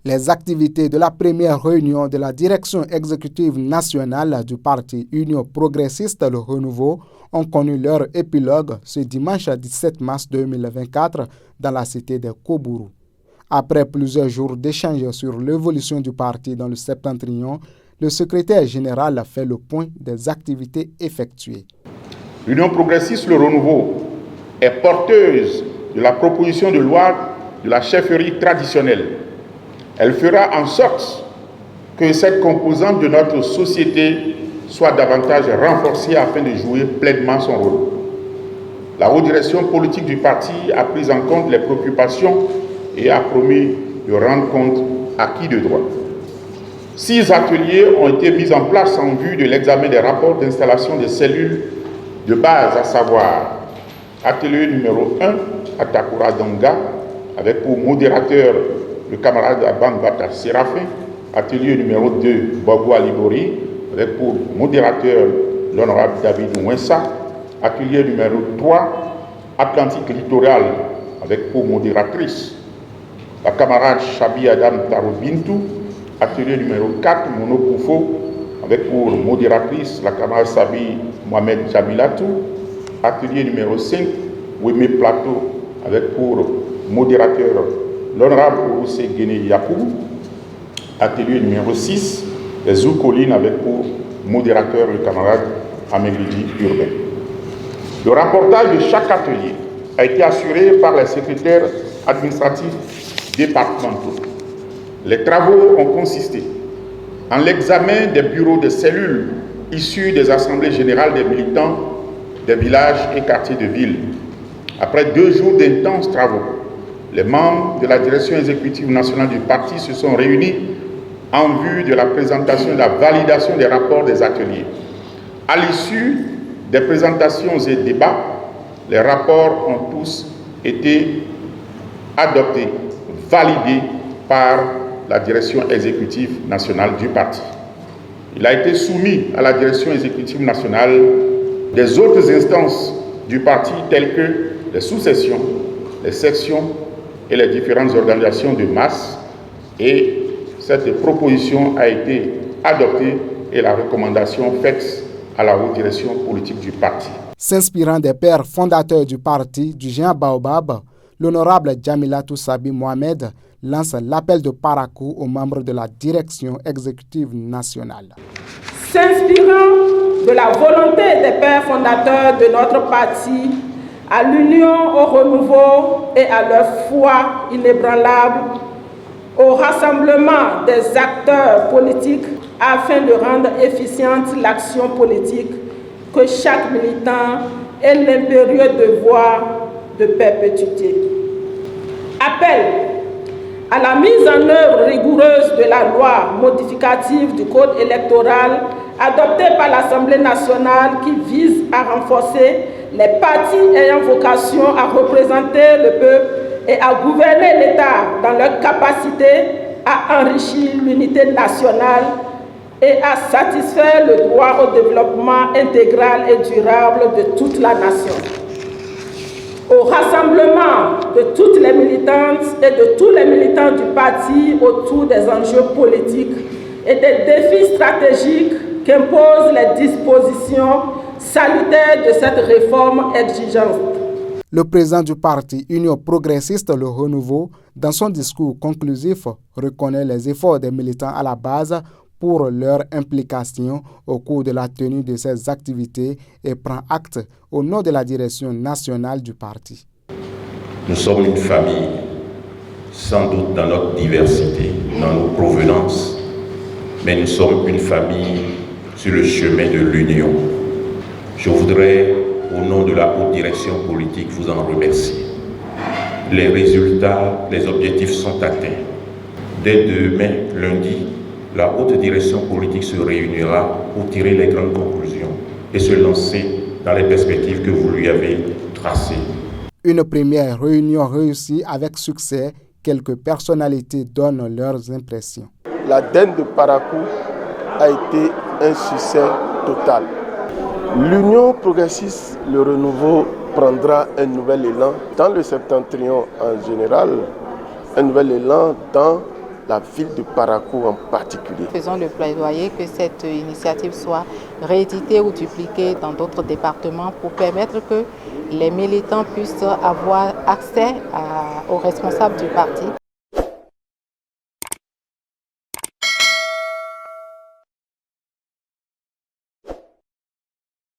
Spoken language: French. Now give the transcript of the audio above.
Les activités de la première réunion de la direction exécutive nationale du parti Union progressiste Le Renouveau ont connu leur épilogue ce dimanche 17 mars 2024 dans la cité de Kobourou. Après plusieurs jours d'échanges sur l'évolution du parti dans le septentrion, le secrétaire général a fait le point des activités effectuées. L'Union progressiste Le Renouveau est porteuse de la proposition de loi de la chefferie traditionnelle. Elle fera en sorte que cette composante de notre société soit davantage renforcée afin de jouer pleinement son rôle. La haute direction politique du parti a pris en compte les préoccupations et a promis de rendre compte acquis de droit. 6 ateliers ont été mis en place en vue de l'examen des rapports d'installation des cellules de base, à savoir atelier numéro 1 à Takura Danga, avec pour modérateur le camarade Aban Bata Séraphin, atelier numéro 2 Bogo Alibori, avec pour modérateur l'honorable David Ouensa, atelier numéro 3 Atlantique Littoral, avec pour modératrice la camarade Chabi Adam Tarobintou, atelier numéro 4 Mono Koufo, avec pour modératrice la camarade Sabi Mohamed Jamilatou, atelier numéro 5 Weme Plateau, avec pour modérateur l'honorable Ouroussé Guéné Yakou, atelier numéro 6 les Zoukolines, avec pour modérateur le camarade Amélie Urbain. Le rapportage de chaque atelier a été assuré par les secrétaires administratifs départementaux. Les travaux ont consisté en l'examen des bureaux de cellules issus des assemblées générales des militants des villages et quartiers de ville. Après 2 jours d'intenses travaux, les membres de la direction exécutive nationale du parti se sont réunis en vue de la présentation et de la validation des rapports des ateliers. À l'issue des présentations et débats, les rapports ont tous été adoptés, validés par la direction exécutive nationale du parti. Il a été soumis à la direction exécutive nationale des autres instances du parti telles que les sous-sections, les sections et les différentes organisations de masse, et cette proposition a été adoptée et la recommandation faite à la haute direction politique du parti. S'inspirant des pères fondateurs du parti du géant Baobab, l'honorable Jamilatou Sabi Mohamed lance l'appel de Parakou aux membres de la direction exécutive nationale. S'inspirant de la volonté des pères fondateurs de notre parti, à l'union, au renouveau et à leur foi inébranlable, au rassemblement des acteurs politiques afin de rendre efficiente l'action politique, que chaque militant ait l'impérieux devoir de perpétuité. Appel à la mise en œuvre rigoureuse de la loi modificative du code électoral adoptée par l'Assemblée nationale qui vise à renforcer les partis ayant vocation à représenter le peuple et à gouverner l'État dans leur capacité à enrichir l'unité nationale et à satisfaire le droit au développement intégral et durable de toute la nation. Au rassemblement de toutes les militantes et de tous les militants du parti autour des enjeux politiques et des défis stratégiques qu'imposent les dispositions salutaires de cette réforme exigeante. Le président du parti Union progressiste Le Renouveau, dans son discours conclusif, reconnaît les efforts des militants à la base pour leur implication au cours de la tenue de ces activités et prend acte au nom de la direction nationale du parti. Nous sommes une famille, sans doute dans notre diversité, dans nos provenances, mais nous sommes une famille sur le chemin de l'union. Je voudrais, au nom de la haute direction politique, vous en remercier. Les résultats, les objectifs sont atteints. Dès demain, lundi, la haute direction politique se réunira pour tirer les grandes conclusions et se lancer dans les perspectives que vous lui avez tracées. Une première réunion réussie avec succès, quelques personnalités donnent leurs impressions. La DEN de Parakou a été un succès total. L'Union progressiste, le renouveau, prendra un nouvel élan dans le septentrion en général, un nouvel élan dans la ville de Parakou en particulier. Faisons le plaidoyer que cette initiative soit rééditée ou dupliquée dans d'autres départements pour permettre que les militants puissent avoir accès aux responsables du parti.